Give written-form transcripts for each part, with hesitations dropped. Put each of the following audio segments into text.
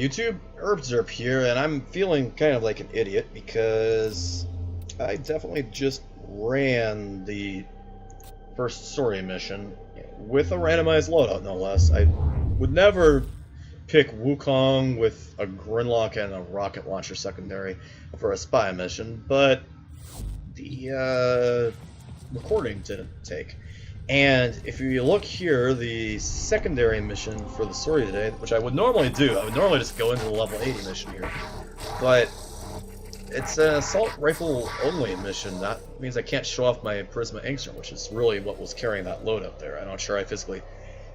YouTube? Herbzerp here, and I'm feeling kind of like an idiot because I definitely just ran the first sortie mission with a randomized loadout, no less. I would never pick Wukong with a Grinlok and a rocket launcher secondary for a spy mission, but the recording didn't take. And if you look here, the secondary mission for the sortie today, which I would normally do, I would normally just go into the level 80 mission here, but it's an assault rifle only mission. That means I can't show off my Prisma Angstrum, which is really what was carrying that load up there. I'm not sure I physically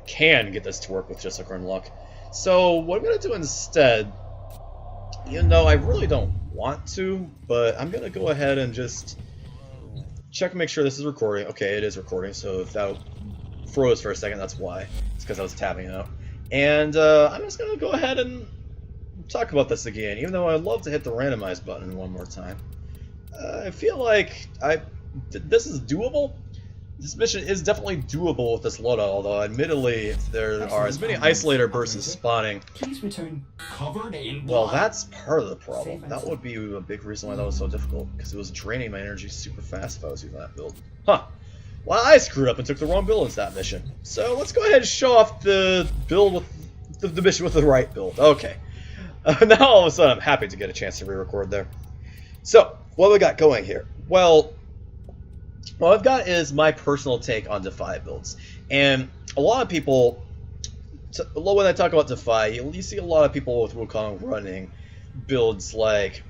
can get this to work with just a Grinlok. So what I'm going to do instead, even though I really don't want to, but I'm going to go ahead and just check and make sure this is recording. Okay, it is recording, so if that froze for a second, that's why. It's because I was tapping out. And I'm just going to go ahead and talk about this again, even though I'd love to hit the randomize button one more time. I feel like this is doable. This mission is definitely doable with this loadout, although admittedly if there are as many isolator bursts spawning, please return covered in blood. Well, that's part of the problem. That would be a big reason why that was so difficult, because it was draining my energy super fast if I was using that build. Huh. Well, I screwed up and took the wrong build into that mission. So let's go ahead and show off the build with the mission with the right build. Okay. Now all of a sudden I'm happy to get a chance to re-record there. So, what we got going here? Well, what I've got is my personal take on Defy builds. And a lot of people, when I talk about Defy, you see a lot of people with Wukong running builds like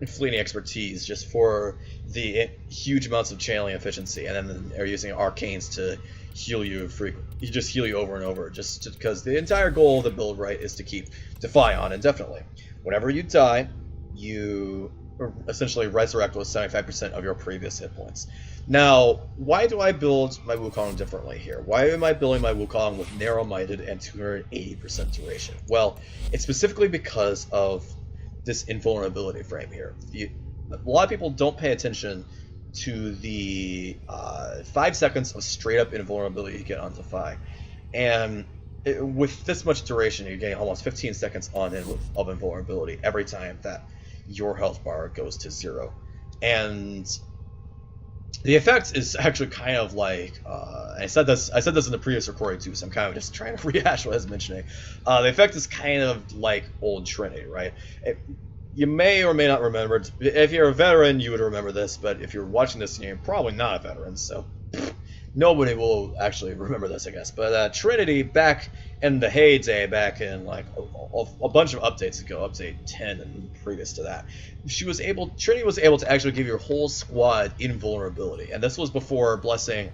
Fleeting Expertise just for the huge amounts of channeling efficiency, and then they're using Arcanes to heal you just heal you over and over, just because the entire goal of the build, right, is to keep Defy on indefinitely. Whenever you die, you essentially resurrect with 75% of your previous hit points. Now, why do I build my Wukong differently here? Why am I building my Wukong with narrow-minded and 280% duration? Well, it's specifically because of this invulnerability frame here. A lot of people don't pay attention to the 5 seconds of straight-up invulnerability you get on Defy. And with this much duration, you're getting almost 15 seconds on in of invulnerability every time that your health bar goes to 0. And the effect is actually kind of like I said this in the previous recording too, so I'm kind of just trying to rehash what I was mentioning. The effect is kind of like old Trinity, right? You may or may not remember it. If you're a veteran, you would remember this, but if you're watching this and you're probably not a veteran, so nobody will actually remember this, I guess. But Trinity, back in the heyday, back in like a bunch of updates ago, update 10 and previous to that, Trinity was able to actually give your whole squad invulnerability, and this was before Blessing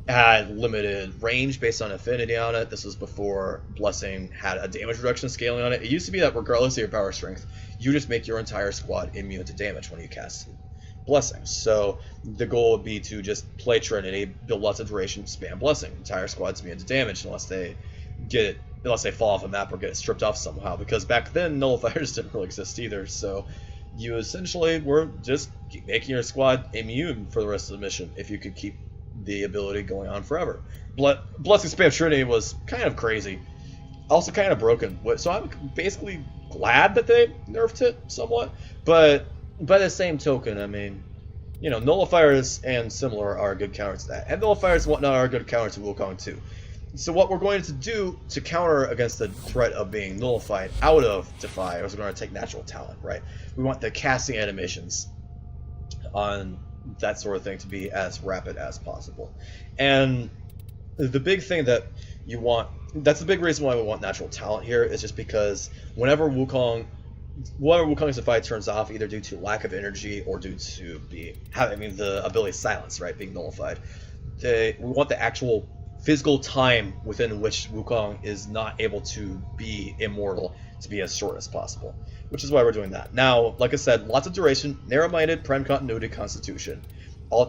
had limited range based on affinity on it. This was before Blessing had a damage reduction scaling on it. It used to be that regardless of your power strength, you just make your entire squad immune to damage when you cast Blessing. So the goal would be to just play Trinity, build lots of duration, spam Blessing. Entire squad's immune to damage unless they fall off a map or get it stripped off somehow, because back then nullifiers didn't really exist either. So you essentially were just making your squad immune for the rest of the mission if you could keep the ability going on forever. Blessing spam Trinity was kind of crazy, also kind of broken. So I'm basically glad that they nerfed it somewhat, but by the same token, I mean, you know, nullifiers and similar are a good counter to that, and nullifiers and whatnot are a good counter to Wukong too. So what we're going to do to counter against the threat of being nullified out of Defy is we're going to take natural talent, right? We want the casting animations on that sort of thing to be as rapid as possible. And the big thing that you want, that's the big reason why we want natural talent here, is just because whenever Wukong's Defy turns off, either due to lack of energy or due to the ability silence, right, being nullified, we want the actual physical time within which Wukong is not able to be immortal to be as short as possible, which is why we're doing that. Now, like I said, lots of duration, narrow-minded, prime continuity, constitution.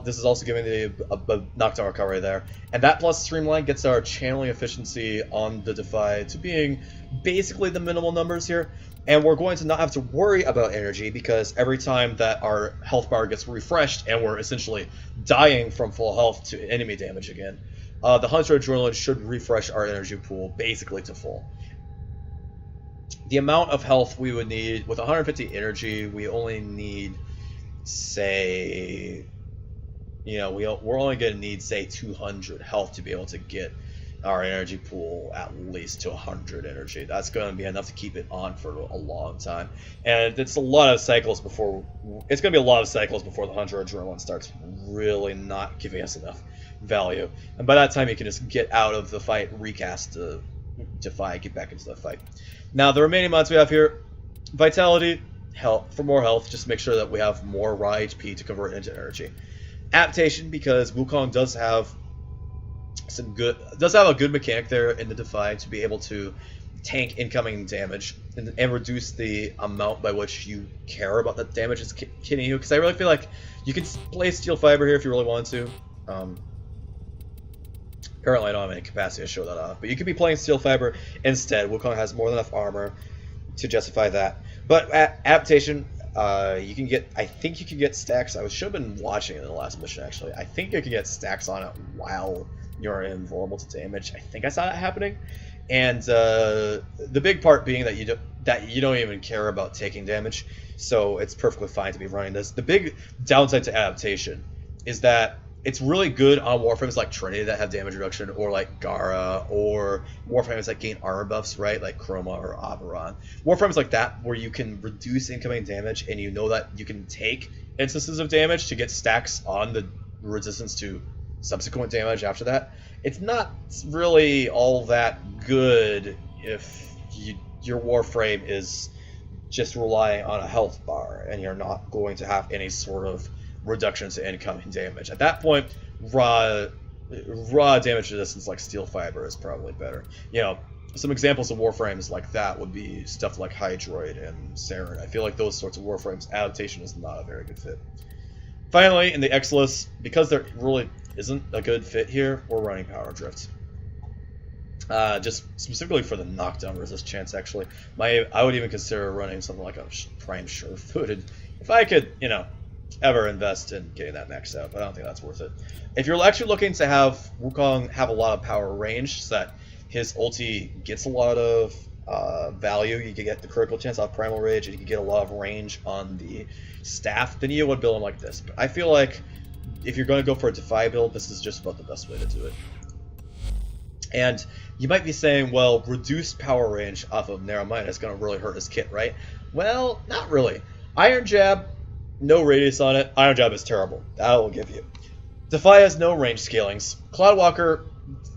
This is also giving the knockdown recovery there, and that plus streamline gets our channeling efficiency on the Defy to being basically the minimal numbers here. And we're going to not have to worry about energy, because every time that our health bar gets refreshed and we're essentially dying from full health to enemy damage again, the Hunter Adrenaline should refresh our energy pool basically to full. the amount of health we would need with 150 energy, we only need, say, you know, we're only going to need, say, 200 health to be able to get our energy pool at least to 100 energy. That's going to be enough to keep it on for a long time. And it's a lot of cycles before, it's going to be a lot of cycles before the 100 adrenaline starts really not giving us enough value. And by that time, you can just get out of the fight, recast to fight, get back into the fight. Now, the remaining mods we have here, Vitality, health, for more health, just make sure that we have more raw HP to convert into energy. Adaptation, because Wukong does have a good mechanic there in the Defy to be able to tank incoming damage and reduce the amount by which you care about the damage it's hitting you. Because I really feel like you can play Steel Fiber here if you really want to. Apparently I don't have any capacity to show that off, but you could be playing Steel Fiber instead. Wukong has more than enough armor to justify that. But adaptation, you can get, I think you can get stacks. I should have been watching it in the last mission actually. I think you can get stacks on it while you're invulnerable to damage. I think I saw that happening. And the big part being that you don't even care about taking damage, so it's perfectly fine to be running this. The big downside to adaptation is that it's really good on Warframes like Trinity that have damage reduction, or like Gara, or Warframes that gain armor buffs, right? Like Chroma or Aberon. Warframes like that where you can reduce incoming damage and you know that you can take instances of damage to get stacks on the resistance to subsequent damage after that. It's not really all that good if your Warframe is just relying on a health bar and you're not going to have any sort of reductions to incoming damage. At that point, raw damage resistance like Steel Fiber is probably better. You know, some examples of Warframes like that would be stuff like Hydroid and Saren. I feel like those sorts of Warframes, adaptation is not a very good fit. Finally, in the Exilus, because there really isn't a good fit here, we're running Power Drift. Just specifically for the knockdown resist chance, actually. I would even consider running something like a Prime Sure-Footed if I could, you know, ever invest in getting that maxed out, but I don't think that's worth it. If you're actually looking to have Wukong have a lot of power range so that his ulti gets a lot of value, you can get the critical chance off Primal Rage, and you can get a lot of range on the staff, then you would build him like this. But I feel like if you're going to go for a Defy build, this is just about the best way to do it. And you might be saying, well, reduced power range off of Narrow Mind is going to really hurt his kit, right? Well, not really. Iron Jab, no radius on it. Iron Jab is terrible. That will give you. Defy has no range scalings. Cloudwalker,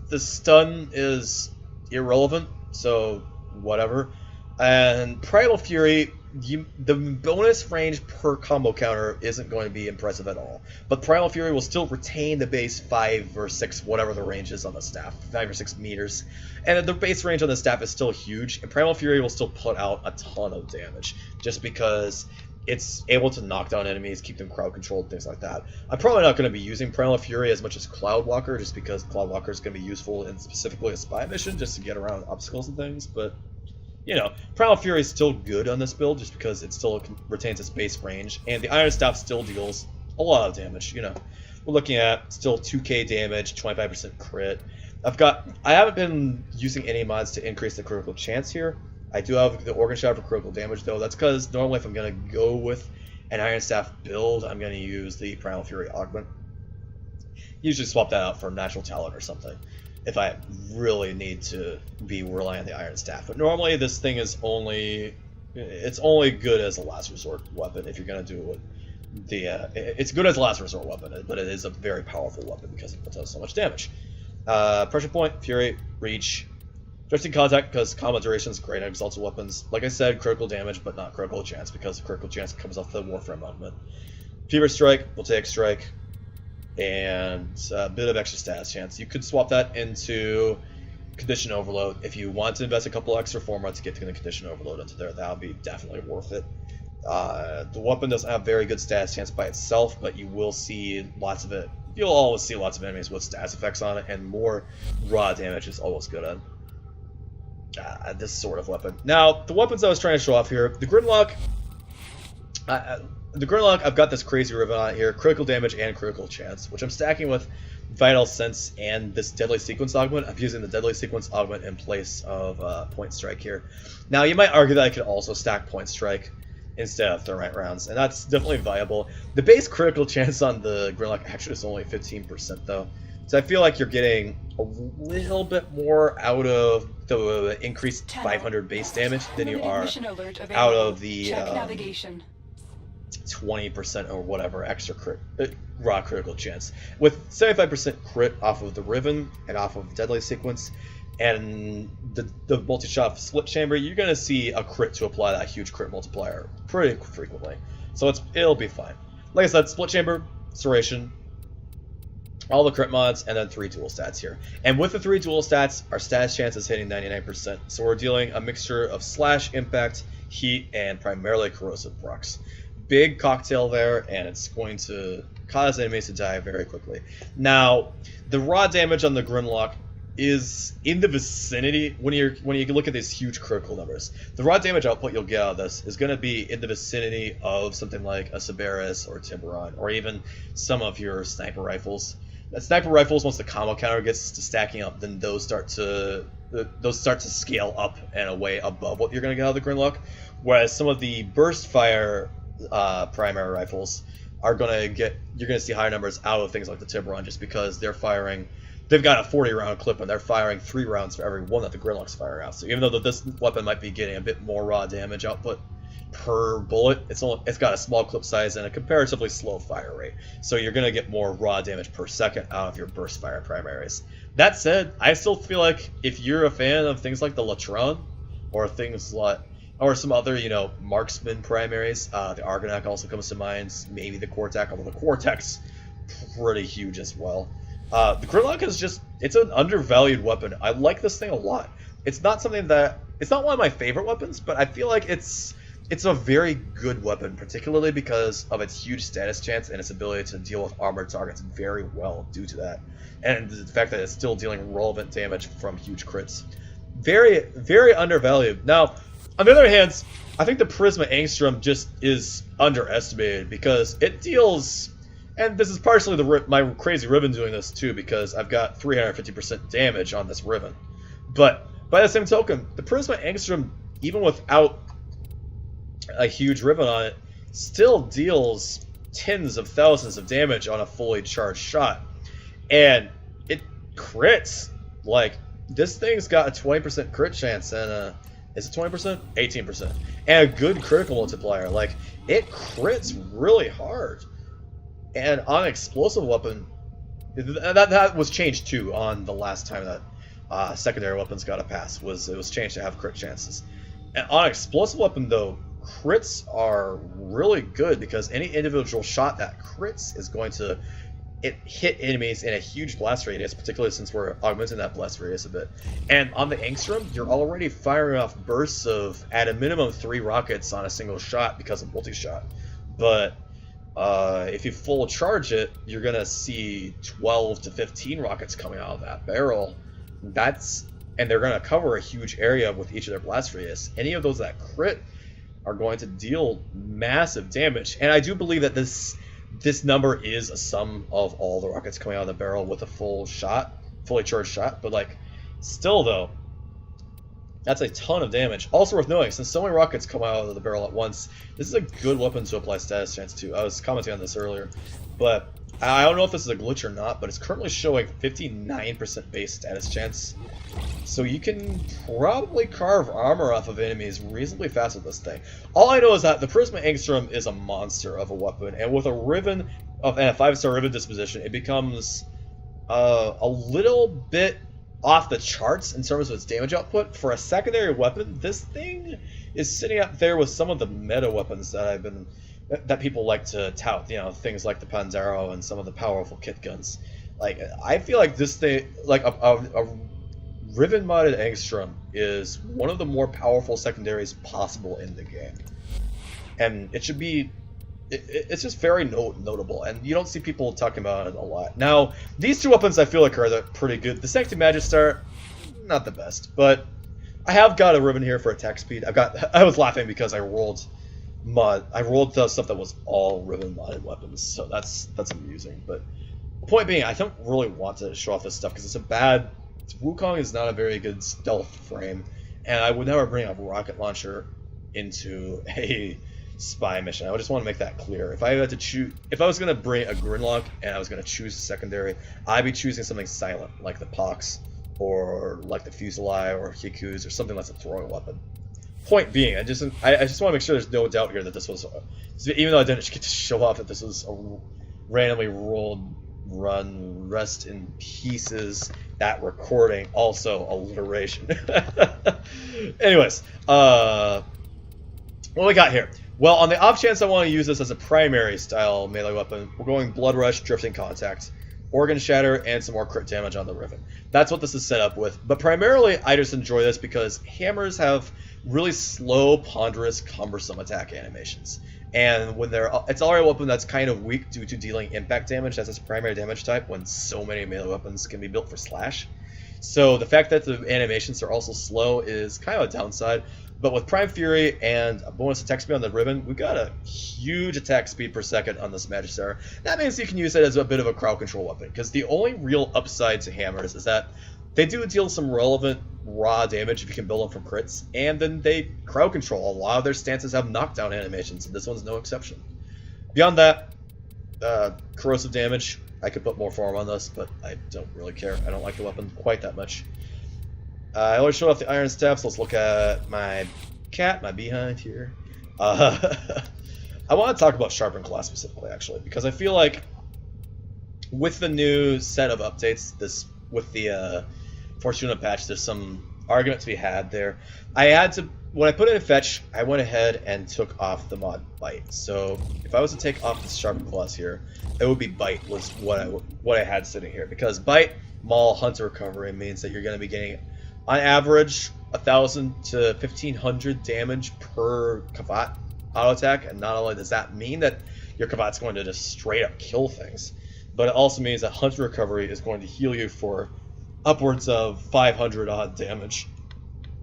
the stun is irrelevant, so whatever. And Primal Fury, the bonus range per combo counter isn't going to be impressive at all. But Primal Fury will still retain the base 5 or 6, whatever the range is on the staff, 5 or 6 meters. And the base range on the staff is still huge, and Primal Fury will still put out a ton of damage, just because it's able to knock down enemies, keep them crowd controlled, things like that. I'm probably not going to be using Primal Fury as much as Cloudwalker, just because Cloudwalker is going to be useful in specifically a spy mission, just to get around obstacles and things, but you know, Primal Fury is still good on this build, just because it still retains its base range, and the Iron Staff still deals a lot of damage, you know. We're looking at still 2k damage, 25% crit. I haven't been using any mods to increase the critical chance here. I do have the Organ Shot for critical damage, though. That's because normally if I'm going to go with an Iron Staff build, I'm going to use the Primal Fury Augment. Usually swap that out for Natural Talent or something, if I really need to be relying on the Iron Staff. But normally this thing is only good as a last resort weapon if you're going to do it. It's good as a last resort weapon, but it is a very powerful weapon because it does so much damage. Pressure Point, Fury, Reach, Drifting Contact, because combo duration is great on exalted weapons. Like I said, critical damage, but not critical chance, because critical chance comes off the Warframe augment. Fever Strike, will take Strike, and a bit of extra status chance. You could swap that into Condition Overload. If you want to invest a couple extra formats to get to the Condition Overload into there, that would be definitely worth it. The weapon doesn't have very good status chance by itself, but you will see lots of it. You'll always see lots of enemies with status effects on it, and more raw damage is always good on this sort of weapon. Now, the weapons I was trying to show off here, the Grinlok, I've got this crazy ribbon on it here, critical damage and critical chance, which I'm stacking with Vital Sense and this Deadly Sequence Augment. I'm using the Deadly Sequence Augment in place of Point Strike here. Now, you might argue that I could also stack Point Strike instead of Thermite rounds, and that's definitely viable. The base critical chance on the Grinlok actually is only 15% though, so I feel like you're getting a little bit more out of the increased 500 base damage than you are out of the 20% or whatever extra raw critical chance. With 75% crit off of the Riven and off of Deadly Sequence and the multi-shot split chamber, you're going to see a crit to apply that huge crit multiplier pretty frequently. So it'll be fine. Like I said, split chamber, Serration, all the crit mods, and then 3 dual stats here. And with the 3 dual stats, our status chance is hitting 99%. So we're dealing a mixture of slash, impact, heat, and primarily corrosive procs. Big cocktail there, and it's going to cause enemies to die very quickly. Now, the raw damage on the Grinlok is in the vicinity, when you look at these huge critical numbers, the raw damage output you'll get out of this is going to be in the vicinity of something like a Cerberus or Tiburon, or even some of your sniper rifles. The sniper rifles, once the combo counter gets to stacking up, then those start to scale up and away above what you're going to get out of the Grinlok. Whereas some of the burst fire primary rifles are you're gonna see higher numbers out of things like the Tiburon, just because they've got a 40 round clip and they're firing 3 rounds for every one that the Grinlok's firing out. So even though this weapon might be getting a bit more raw damage output per bullet, it's got a small clip size and a comparatively slow fire rate. So you're gonna get more raw damage per second out of your burst fire primaries. That said, I still feel like if you're a fan of things like the Latron or things like some other, marksman primaries. The Argonaut also comes to mind. Maybe the Quartek, although the Quartek's pretty huge as well. The Grinlok it's an undervalued weapon. I like this thing a lot. It's not one of my favorite weapons, but I feel like it's a very good weapon, particularly because of its huge status chance and its ability to deal with armored targets very well due to that. And the fact that it's still dealing relevant damage from huge crits. Very, very undervalued. Now, on the other hand, I think the Prisma Angstrum just is underestimated because it deals, and this is partially my crazy Riven doing this too, because I've got 350% damage on this Riven. But by the same token, the Prisma Angstrum, even without a huge Riven on it, still deals tens of thousands of damage on a fully charged shot. And it crits. Like, this thing's got a 20% crit chance and is it 20%? 18%. And a good critical multiplier. Like, it crits really hard. And on explosive weapon, that was changed too on the last time that secondary weapons got a pass. It was changed to have crit chances. And on explosive weapon though, crits are really good because any individual shot that crits is going to hit enemies in a huge blast radius, particularly since we're augmenting that blast radius a bit. And on the Angstrom, you're already firing off bursts of, at a minimum, 3 rockets on a single shot because of multi-shot. But if you full charge it, you're going to see 12 to 15 rockets coming out of that barrel. And they're going to cover a huge area with each of their blast radius. Any of those that crit are going to deal massive damage. And I do believe that this number is a sum of all the rockets coming out of the barrel with a fully charged shot, but like, still though, that's a ton of damage. Also worth knowing, since so many rockets come out of the barrel at once, this is a good weapon to apply status chance to. I was commenting on this earlier, but I don't know if this is a glitch or not, but it's currently showing 59% base status chance. So you can probably carve armor off of enemies reasonably fast with this thing. All I know is that the Prisma Angstrum is a monster of a weapon, and with a Riven and a 5-star Riven disposition, it becomes a little bit off the charts in terms of its damage output. For a secondary weapon, this thing is sitting up there with some of the meta weapons that people like to tout, things like the Panzero and some of the powerful kit guns. Like, I feel like this thing, like a Riven modded Angstrom is one of the more powerful secondaries possible in the game. And it should be, it's just very notable, and you don't see people talking about it a lot. Now, these 2 weapons I feel like are pretty good. The Sancti Magistar, not the best, but I have got a Riven here for attack speed. I was laughing because I rolled the stuff that was all Riven modded weapons, so that's amusing. But Point being, I don't really want to show off this stuff because it's a bad... Wukong is not a very good stealth frame, and I would never bring a rocket launcher into a spy mission. I just want to make that clear. If I had to choose, if I was going to bring a Grinlok and I was going to choose a secondary, I'd be choosing something silent, like the Pox, or like the Fusilier, or Hiku's, or something that's a throwing weapon. Point being, I just want to make sure there's no doubt here that this was, even though I didn't get to show off that this was a randomly rolled run, rest in pieces, that recording, also alliteration. Anyways, what we got here? Well, on the off chance I want to use this as a primary style melee weapon, we're going Blood Rush, Drifting Contact, Organ Shatter, and some more crit damage on the Riven. That's what this is set up with. But primarily, I just enjoy this because hammers have really slow, ponderous, cumbersome attack animations. And when it's already a weapon that's kind of weak due to dealing impact damage as its primary damage type, when so many melee weapons can be built for slash. So the fact that the animations are also slow is kind of a downside. But with Prime Fury and a bonus attack speed on the Ribbon, we've got a huge attack speed per second on this Magistar. That means you can use it as a bit of a crowd control weapon, because the only real upside to hammers is that they do deal some relevant raw damage if you can build them from crits, and then they crowd control. A lot of their stances have knockdown animations, and this one's no exception. Beyond that, corrosive damage. I could put more form on this, but I don't really care. I don't like the weapon quite that much. I always show off the iron staff, so let's look at my cat, my behind here. I want to talk about Sharpened Claw specifically, actually, because I feel like with the new set of updates, with the Fortuna patch, there's some argument to be had there. I had to, when I put in Fetch, I went ahead and took off the mod Bite. So if I was to take off the Sharpened Claws here, it would be Bite was what I had sitting here, because Bite, Maul, Hunter Recovery means that you're going to be getting, on average, 1,000 to 1,500 damage per Kavat auto attack, and not only does that mean that your Kavat's going to just straight up kill things, but it also means that Hunter Recovery is going to heal you for upwards of 500 odd damage,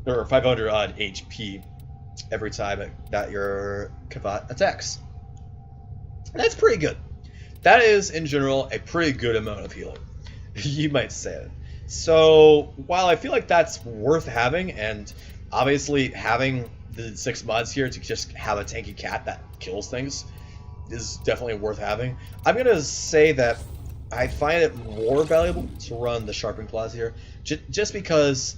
or 500 odd HP every time that your Kavat attacks. And that's pretty good. That is, in general, a pretty good amount of healing, you might say it. So, while I feel like that's worth having, and obviously having the 6 mods here to just have a tanky cat that kills things is definitely worth having, I'm going to say that I find it more valuable to run the Sharpened Claws here, just because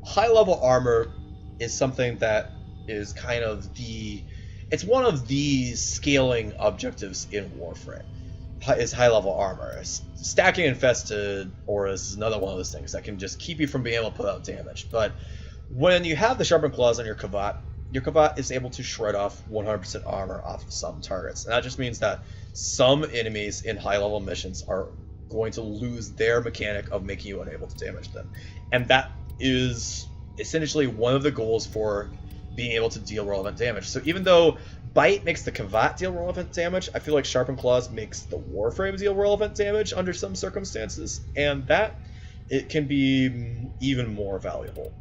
high-level armor is something that is kind of it's one of the scaling objectives in Warframe, is high-level armor. Stacking Infested Auras is another one of those things that can just keep you from being able to put out damage. But when you have the Sharpened Claws on your Kavat is able to shred off 100% armor off of some targets. And that just means that some enemies in high-level missions are going to lose their mechanic of making you unable to damage them. And that is essentially one of the goals for being able to deal relevant damage. So even though Bite makes the Kavat deal relevant damage, I feel like Sharpened Claws makes the Warframe deal relevant damage under some circumstances, and that it can be even more valuable.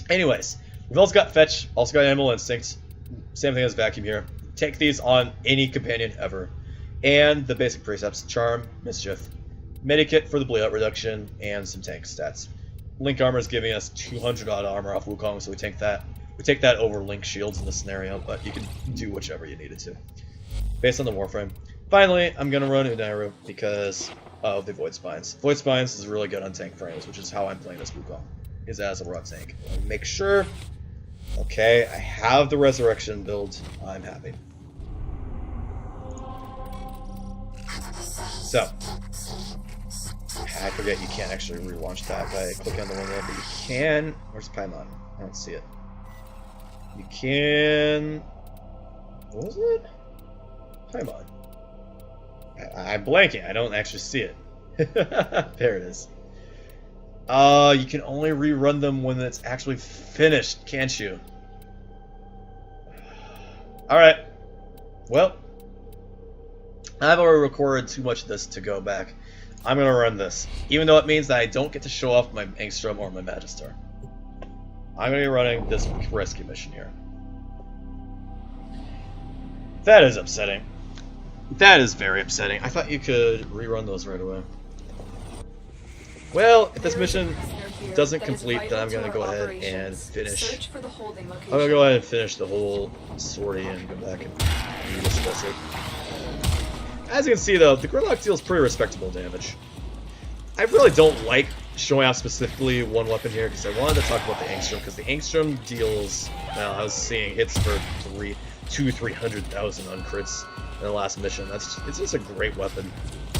Anyways, we've also got Fetch, also got Animal Instinct, same thing as Vacuum here. Take these on any companion ever. And the basic precepts, Charm, Mischief, Medikit for the bleed out reduction, and some tank stats. Link Armor is giving us 200 odd armor off Wukong, so we take that. We take that over Link Shields in this scenario, but you can do whichever you needed to, based on the Warframe. Finally, I'm going to run Unairu because of the Void Spines. Void Spines is really good on tank frames, which is how I'm playing this Wukong, is as a raw tank. Make sure, okay, I have the Resurrection build, I'm happy. So, I forget you can't actually relaunch that by clicking on the window, but you can. Where's Paimon? I don't see it. You can. What was it? Paimon. I'm blanking. I don't actually see it. There it is. You can only rerun them when it's actually finished, can't you? Alright. Well, I've already recorded too much of this to go back. I'm going to run this, even though it means that I don't get to show off my Angstrum or my Magistar. I'm going to be running this rescue mission here. That is upsetting. That is very upsetting. I thought you could rerun those right away. Well, if this mission doesn't complete, then I'm going to go ahead and finish. I'm going to go ahead and finish the whole sortie and go back and rediscuss it. As you can see, though, the Grinlok deals pretty respectable damage. I really don't like showing off specifically one weapon here because I wanted to talk about the Angstrum, because the Angstrum deals, well, I was seeing hits for 300,000 on crits in the last mission. It's just a great weapon.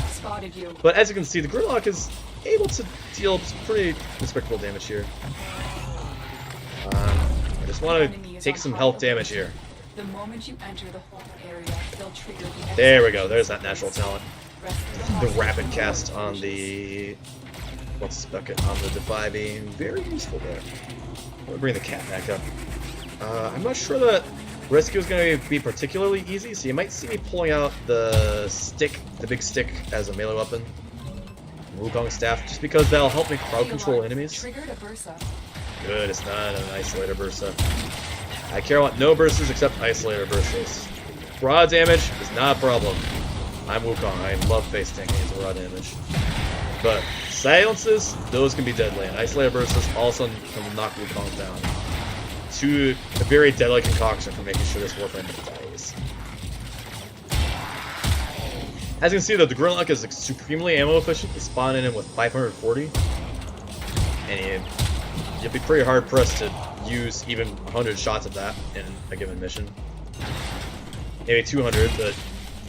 Spotted you. But as you can see, the Grinlok is able to deal some pretty respectable damage here. I just want to take some health damage here. The moment you enter the whole area, they'll trigger the there we go. There's that natural talent. The rapid cast on the what's this bucket on the Defy being very useful there. We'll bring the cat back up. I'm not sure that rescue is going to be particularly easy, so you might see me pulling out the stick, the big stick, as a melee weapon. Wukong staff, just because that'll help me crowd control enemies. Good, it's not an isolator bursa. I care about no bursts except isolator bursts. Raw damage is not a problem. I'm Wukong. I love face tanking as raw damage. But silences, those can be deadly, and isolator bursts also can knock Wukong down. A very deadly concoction for making sure this Warframe dies. As you can see, though, the Grinlok is supremely ammo efficient. You spawn in him with 540, and you'll be pretty hard pressed to use even 100 shots of that in a given mission. Maybe 200, but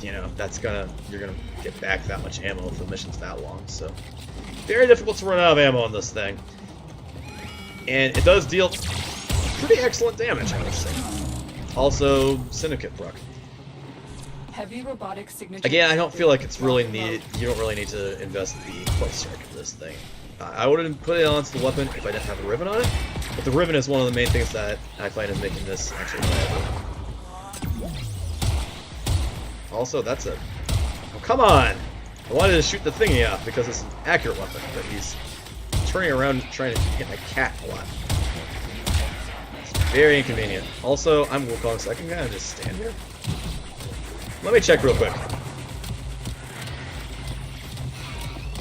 you know you're gonna get back that much ammo if the mission's that long. So very difficult to run out of ammo on this thing, and it does deal pretty excellent damage, I would say. Also, Syndicate proc. Heavy robotic signature. Again, I don't feel like it's really needed. You don't really need to invest the quite strike of this thing. I wouldn't put it onto the weapon if I didn't have a ribbon on it, but the ribbon is one of the main things that I find is making this actually viable. Also, that's a... Oh, come on! I wanted to shoot the thingy off because it's an accurate weapon, but he's turning around trying to hit my cat a lot. It's very inconvenient. Also, I'm Wukong, so I can kind of just stand here. Let me check real quick.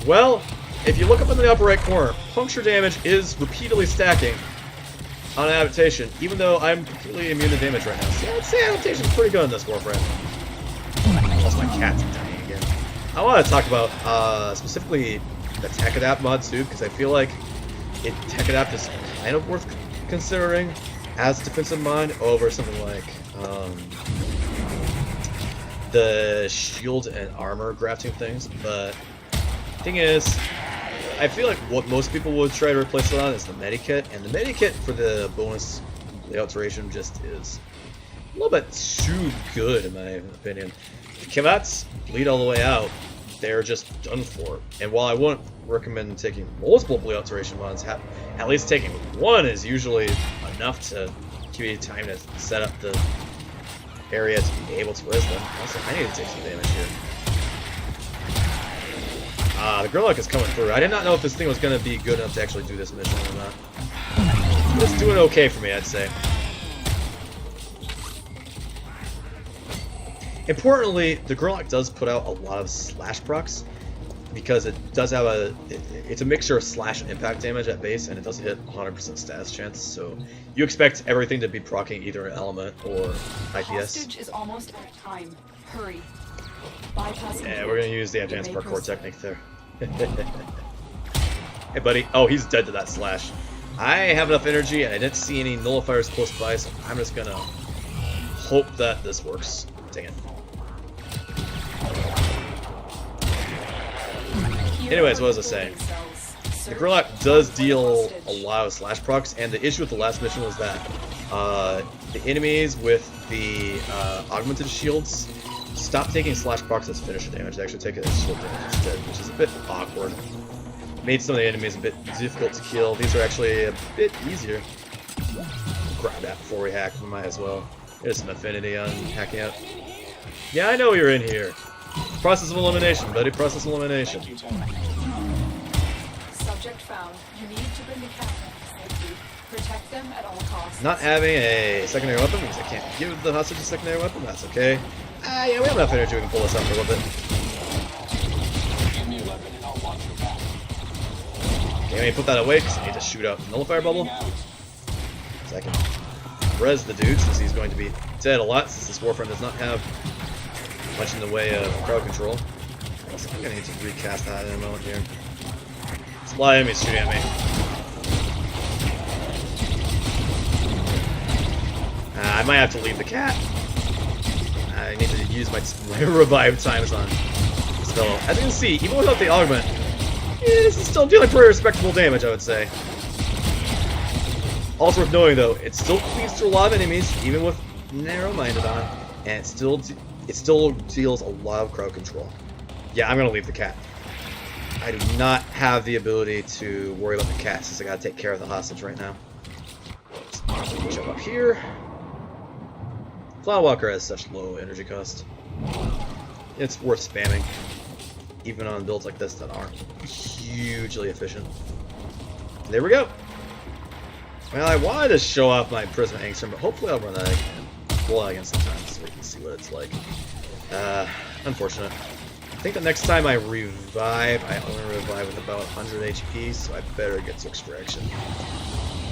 Well, if you look up in the upper right corner, puncture damage is repeatedly stacking on adaptation, even though I'm completely immune to damage right now. So I'd say adaptation's pretty good in this Warframe. Plus my cat's dying again. I want to talk about specifically the tech adapt mod too, because I feel like tech adapt is kind of worth considering as a defensive mod over something like the shield and armor grafting things. But the thing is, I feel like what most people would try to replace it on is the medikit, and the medikit for the bonus layout duration just is a little bit too good in my opinion. The Kivats bleed all the way out. They're just done for. And while I wouldn't recommend taking multiple bleed out duration mods, at least taking one is usually enough to give you time to set up the area to be able to res them. Also, I need to take some damage here. The Grinlok is coming through. I did not know if this thing was going to be good enough to actually do this mission or not. It's doing okay for me, I'd say. Importantly, the Grinlok does put out a lot of slash procs, because it does have it's a mixture of slash and impact damage at base, and it does hit 100% status chance, so you expect everything to be proccing either an element or IPS. Hostage is almost out of time. Hurry. Yeah, we're gonna use the advanced parkour technique there. Hey buddy. Oh, he's dead to that slash. I have enough energy and I didn't see any nullifiers close by, so I'm just gonna hope that this works. Dang it. Anyways, what was I saying? The Grinlok does deal a lot of slash procs, and the issue with the last mission was that the enemies with the augmented shields stop taking slash procs as finisher damage. They actually take it as shield damage instead, which is a bit awkward. Made some of the enemies a bit difficult to kill. These are actually a bit easier. Grab that before we hack. We might as well. There's some affinity on hacking out. Yeah, I know you're in here. Process of elimination, buddy. Process of elimination. Subject found. You need to bring the captain to safety. Protect them at all costs. Not having a secondary weapon means I can't give the hostage a secondary weapon. That's okay. Yeah, we have enough energy. We can pull this up for a little bit. Give me a weapon and I'll watch your back. Okay, let me put that away because I need to shoot out the nullifier bubble. So I can res the dude since he's going to be dead a lot since this Warframe does not have much in the way of crowd control. So I'm gonna need to recast that in a moment here. There's a lot of enemies shooting at me. I might have to leave the cat. I need to use my revive times on this fellow. As you can see, even without the augment, this is still dealing pretty respectable damage, I would say. Also worth knowing though, it still cleaves through a lot of enemies, even with narrow-minded on it, and it still deals a lot of crowd control. Yeah, I'm gonna leave the cat. I do not have the ability to worry about the cat since I gotta take care of the hostage right now. Just jump up here. Floodwalker has such low energy cost. It's worth spamming, even on builds like this that aren't hugely efficient. There we go. Well, I wanted to show off my Prisma Angstrum, but hopefully I'll run that again. Roll out again sometime so we can see what it's like. Unfortunate. I think the next time I revive, I only revive with about 100 HP, so I better get to extraction.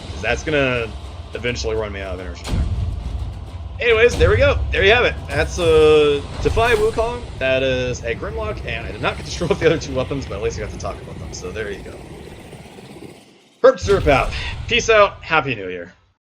Because that's gonna eventually run me out of energy. Anyways, there we go. There you have it. That's Defy Wukong. That is a Grinlok, and I did not get to show off the other two weapons, but at least I got to talk about them. So there you go. Herp Surp out. Peace out. Happy New Year.